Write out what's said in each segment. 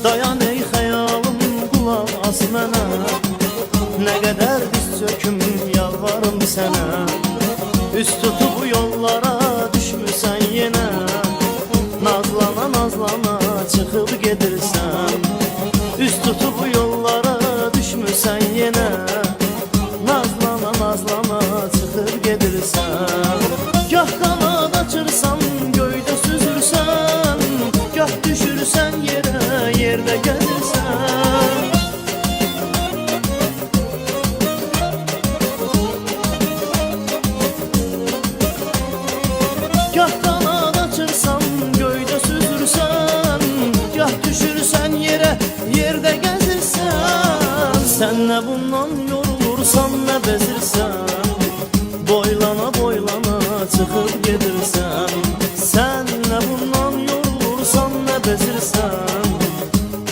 Dayan ey xəyalım, qulaq as mənə, nə qədər diz çöküm yalvarım sənə. Üst tutub bu yollara düşmüsən yenə, nazlana nazlana çıxıb gedirsən. Üst tutub bu yollara düşmüsən yenə, nazlana nazlana çıxıb gedirsən. Gah qanad açırsan, göydə süzürsən, gah düşürsən yerə, yerdə gəzirsən. Gah qanad açırsan, göydə süzürsən, gah düşürsən yerə, yerdə gəzirsən. Sən nə bundan yorulursan, nə bezirsən, boylana boylana çıxıb gedirsən. Sən nə bundan yorulursan, nə bezirsən,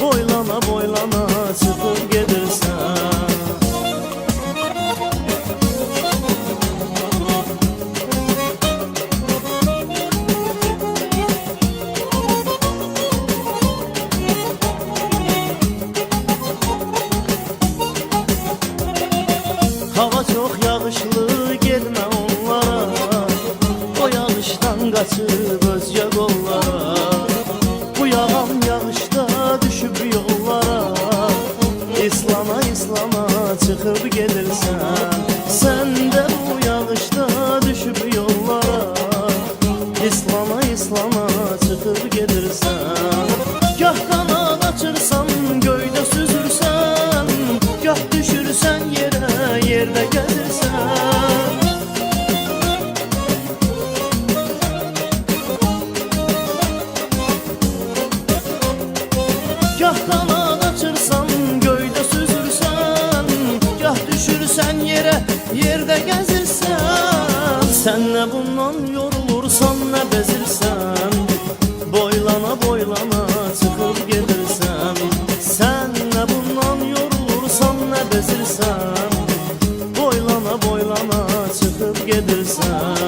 boylana boylana çıxıb gedirsən. Hava çox yağışlı, getmə onlara, o yağışdan qaçıb özgə qollara. Bu yağan yağışda düşüb yollara, İslana İslana çıxıb gedirsən. Sən də bu yağışda düşüb yollara, İslana İslana çıxıb gedirsən. Gah qanad açırsan, göydə süzürsən, gah düşürsən yerə, yerdə gəzirsən. Gah qanad açırsan, göydə süzürsən, gah düşürsən yerə, yerdə gəzirsən. Sən nə bundan yorulursan, nə bezirsən, boylana boylana çıxıb gedirsən. Sən nə bundan yorulursan, nə bezirsən, boylana boylana çıxıb gedirsən.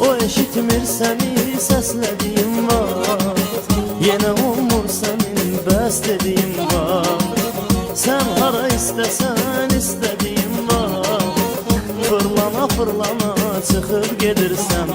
O eşitmir səni səslədiyim var, yenə olmur sənin bəs dediyim var. Sən hara istəsən istədiyim var, fırlana fırlana çıxıb gedirsən.